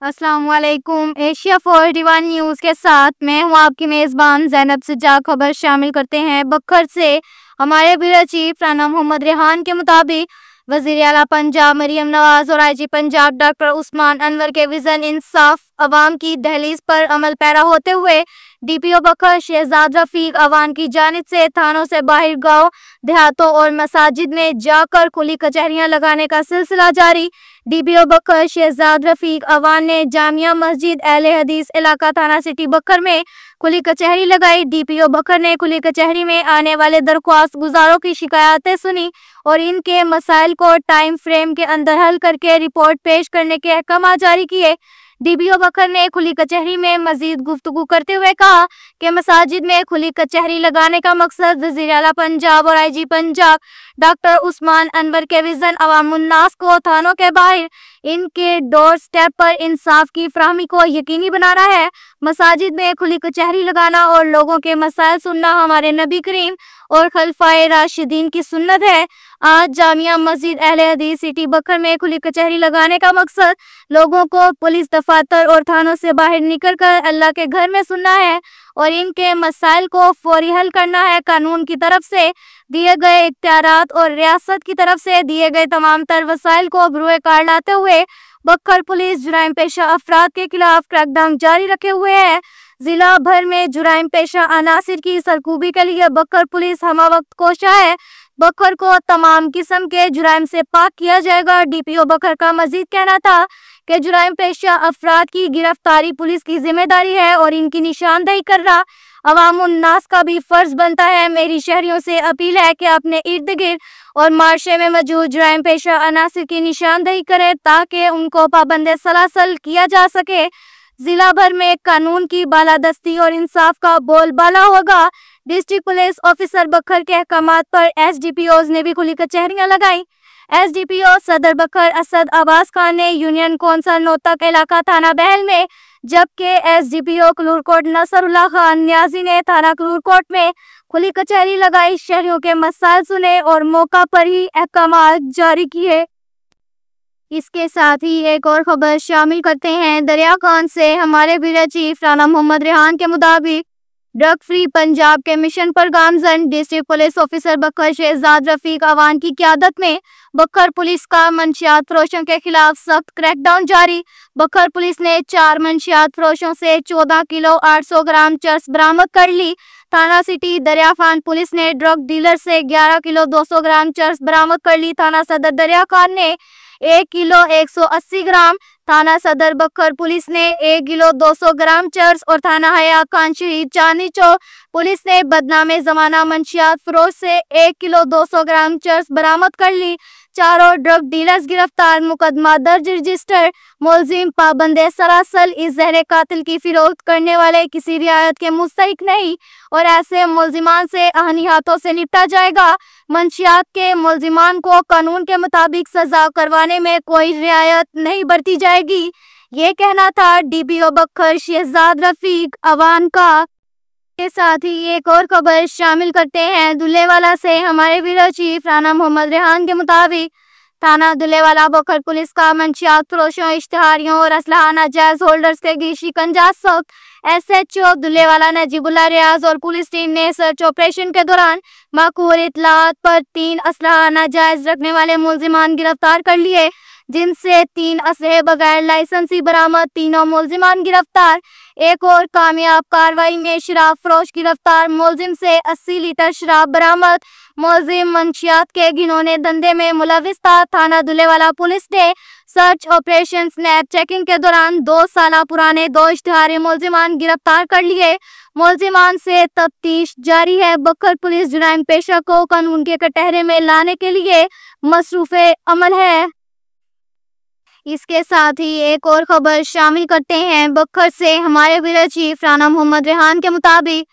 अस्सलाम वालेकुम। Asia 41 news के साथ मैं हूं आपकी मेज़बान ज़ैनब सज्जा। खबर शामिल करते हैं बखर से। हमारे ब्यूरो चीफ राना मोहम्मद रेहान के मुताबिक वज़ीर आला पंजाब मरियम नवाज और आईजी पंजाब डॉक्टर उस्मान अनवर के विज़न इंसाफ अवाम की दहलीज पर अमल पैरा होते हुए डीपीओ बखर शहजाद रफीक अवाम की जानिब से थानों से बाहर गाँव देहातों और मसाजिद में जाकर खुली कचहरियां लगाने का सिलसिला जारी। डीपीओ बखर शहजाद रफीक अवान ने जामिया मस्जिद अहले हदीस इलाका थाना सिटी बखर में खुली कचहरी लगाई। डीपीओ बखर ने खुली कचहरी में आने वाले दरख्वास्त गुजारों की शिकायतें सुनी और इनके मसाइल को टाइम फ्रेम के अंदर हल करके रिपोर्ट पेश करने के अहकाम जारी किए। डीपीओ बखर ने खुली कचहरी में मजीद गुफ्तगू करते हुए कहा कि मसाजिद में खुली कचहरी लगाने का मकसद वज़ीर आला पंजाब और आईजी पंजाब डॉक्टर उस्मान अनवर के विज़न अवामुन्नास को थानों के बाहर इनके डोर स्टेप पर इंसाफ की फराहमी को यकीनी बनाना है। मसाजिद में खुली कचहरी लगाना और लोगों के मसाइल सुनना हमारे नबी करीम और खलफाए राशिदीन की सुन्नत है। आज जामिया मस्जिद अहले हदीस सिटी बखर में खुली कचहरी लगाने का मकसद लोगों को पुलिस दफातर और थानों से बाहर निकलकर अल्लाह के घर में सुनना है और इनके मसाइल को फौरी हल करना है। कानून की तरफ से दिए गए इख्तियारात और रियासत की तरफ से दिए गए तमाम तर वसाइल को बरूए कार लाते हुए बखर पुलिस जुराइम पेशा अफराद के खिलाफ क्रैकडाउन जारी रखे हुए है। जिला भर में जुराइम पेशा अनासिर की सरकूबी के लिए बखर पुलिस हमा वक्त कोशा है। बखर को तमाम किस्म के जुराइम से पाक किया जाएगा। डीपीओ बखर का मजीद कहना था कि जुराइम पेशा अफराद की गिरफ्तारी पुलिस की जिम्मेदारी है और इनकी निशानदेही करना अवामुन्नास का भी फर्ज बनता है। मेरी शहरियों से अपील है कि अपने इर्द गिर्द और मार्शे में मौजूद जुराइम पेशा अनासिर की निशानदेही करें ताकि उनको पाबंद सलासल किया जा सके। जिला भर में कानून की बालादस्ती और इंसाफ का बोलबाला होगा। डिस्ट्रिक्ट पुलिस ऑफिसर बखर के अहकामात पर एसडीपीओज ने भी खुली कचहरियां लगाई। एसडीपीओ सदर बखर असद अब्बास खान ने यूनियन कौंसल नोतक इलाका थाना बहल में, जबकि एसडीपीओ कलूरकोट नसरुल्लाह खान न्याजी ने थाना कलूरकोट में खुली कचहरी लगाई। शहरियों के मसाइल सुने और मौका पर ही अहकामात जारी किए। इसके साथ ही एक और खबर शामिल करते हैं दरिया खान से। हमारे ब्यूरो चीफ राना मोहम्मद रेहान के मुताबिक ड्रग फ्री पंजाब के मिशन पर गामजन डिस्ट्रिक्ट पुलिस ऑफिसर बखर शहजाद रफीक अवान की क़यादत में बखर पुलिस का मंशियात फरोशों के खिलाफ सख्त क्रैकडाउन जारी। बखर पुलिस ने 4 मंशियात फरोशों से 14 किलो 800 ग्राम चर्स बरामद कर ली। थाना सिटी दरिया खान पुलिस ने ड्रग डीलर से 11 किलो 200 ग्राम चर्स बरामद कर ली। थाना सदर दरिया खान ने 1 किलो 180 ग्राम, थाना सदर बखर पुलिस ने 1 किलो 200 ग्राम चर्स और थाना हया खान शहीद चांदनी चौक पुलिस ने बदनामे जमाना मंशियात फरोश से 1 किलो 200 ग्राम चर्स बरामद कर ली। चारों ड्रग डीलर्स गिरफ्तार। मुकदमा दर्ज रजिस्टर। मुलजिम पाबंदे सरासल इस जहर कातिल की फिरोख्त करने वाले किसी रियायत के मुस्तहिक नहीं और ऐसे मुलजिमान से आहनी हाथों से निपटा जाएगा। मंशियात के मुलजिमान को कानून के मुताबिक सजा करवाने में कोई रियायत नहीं बरती जाएगी। ये कहना था डीपीओ बखर शहजाद रफीक अवान का। के साथ ही एक और खबर शामिल करते हैं दुल्हेवाला से। हमारे ब्यूरो चीफ राना मोहम्मद रेहान के मुताबिक थाना दुल्हेवाला बखर पुलिस का मंशियात फरोशों, इश्तिहारियों और असलहा नाजायज होल्डर्स के गी शिकंजा सख्त। एसएचओ दुल्हेवाला नजीबुल्लाह रियाज और पुलिस टीम ने सर्च ऑपरेशन के दौरान माकूल इतलात पर 3 असलहा नाजायज रखने वाले मुलजिमान गिरफ्तार कर लिए, जिनसे 3 असलहे बगैर लाइसेंसी बरामद। तीनों मुलजिमान गिरफ्तार। एक और कामयाब कार्रवाई में शराब फरोश गिरफ्तार। मुलजिम से 80 लीटर शराब बरामद। मुलजिम मंशियात के घिनौने धंधे में मुलविस था। थाना दुल्हेवाला पुलिस ने सर्च ऑपरेशन स्नैप चेकिंग के दौरान 2 साल पुराने 2 इश्तिहारी मुलजिमान गिरफ्तार कर लिए। मुलजिमान से तफ्तीश जारी है। बखर पुलिस जुराइम पेशा को कानून के कटहरे में लाने के लिए मसरूफ अमल है। इसके साथ ही एक और खबर शामिल करते हैं बखर से। हमारे ब्यूरो चीफ राना मोहम्मद रेहान के मुताबिक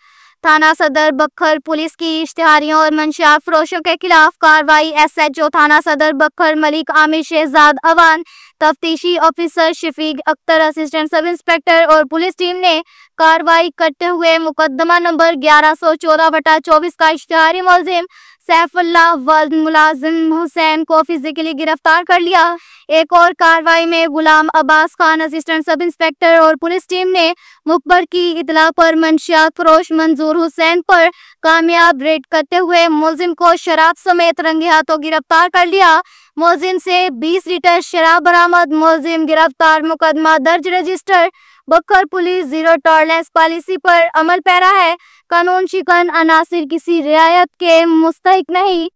थाना सदर बखर पुलिस की इश्तिहारियों और मंशियात फरोशों के खिलाफ कार्रवाई। एसएचओ थाना सदर बखर मलिक आमिर शहजाद अवान, तफ्तीशी officer Shafiq Akhtar, assistant sub inspector और पुलिस टीम ने कार्रवाई करते हुए मुकदमा नंबर 1114/24 का इश्तिहारी मुलजिम सैफ उल्लाह वल्द मुलाजिम हुसैन को फिजिकली गिरफ्तार कर लिया। एक और कार्रवाई में Ghulam Abbas Khan assistant sub inspector और पुलिस टीम ने मुखबर की इतला पर मंशियात फरोश मंजूर हुसैन पर कामयाब रेड करते हुए मुलजिम को शराब समेत रंगे हाथों गिरफ्तार कर लिया। मुलजिम से 20 लीटर शराब बरामद। मुलजिम गिरफ्तार। मुकदमा दर्ज रजिस्टर। बखर पुलिस जीरो टॉलरेंस पॉलिसी पर अमल पैरा है। कानून शिकन अनासिर किसी रियायत के मुस्तहिक नहीं।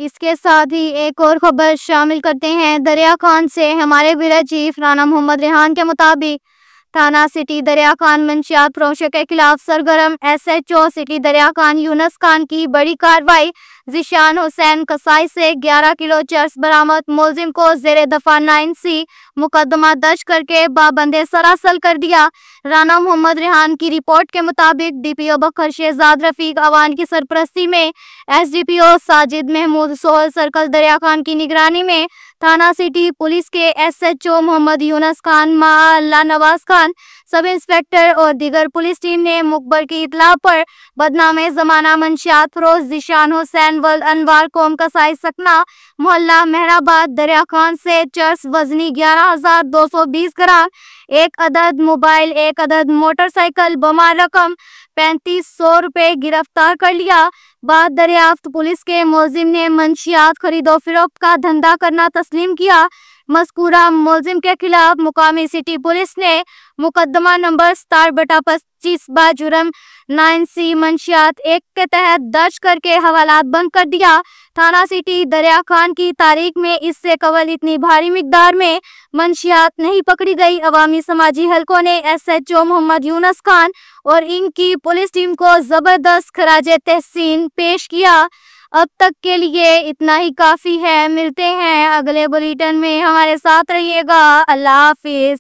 इसके साथ ही एक और खबर शामिल करते हैं दरिया खान से। हमारे ब्यूरो चीफ राना मोहम्मद रेहान के मुताबिक थाना सिटी दरिया खान मंशियात फरोशों के खिलाफ सरगर्म SHO सिटी दरिया खान यूनुस खान की बड़ी कार्रवाई। ज़ीशान हुसैन कसाई से 11 किलो चर्स बरामद। मुलजिम को जेर दफा 9C मुकदमा दर्ज करके बाबंदे सरासल कर दिया। राना मोहम्मद रेहान की रिपोर्ट के मुताबिक DPO बखर शहजाद रफीक अवान की सरपरस्ती में SDPO साजिद महमूद सोहल सर्कल दरिया खान की निगरानी में थाना सिटी पुलिस के SHO मोहम्मद यूनुस खान, माअल्लाह नवाज खान, सब इंस्पेक्टर और दीगर पुलिस टीम ने मुखबर की इतला पर बदनामे जमाना मंशियात फरोश ज़ीशान हुसैन वल्द अनवार कौम कसाई सकना मोहल्ला मेहराबाद दरिया खान से चर्स वजनी 11,220 ग्राम, 1 अदद मोबाइल, 1 अदद मोटरसाइकिल बमा रकम 3500 रुपए गिरफ्तार कर लिया। बाद दरियाफ्त पुलिस के मुलजिम ने मंशियात खरीदो फरोख्त का धंधा करना तस्लीम किया। मज़कूरा मुलजिम के खिलाफ मुकामी सिटी पुलिस ने मुकदमा नंबर 67/25 बाजुर्म 9C मंशियात 1 के तहत दर्ज करके हवालात बंद कर दिया। थाना सिटी दरिया खान की तारीख में इससे कबल इतनी भारी मिकदार में मंशियात नहीं पकड़ी गई। अवामी समाजी हलकों ने SHO मोहम्मद यूनुस खान और इनकी पुलिस टीम को जबरदस्त खराजे तहसीन पेश किया। अब तक के लिए इतना ही काफ़ी है। मिलते हैं अगले बुलेटिन में, हमारे साथ रहिएगा। अल्लाह हाफिज।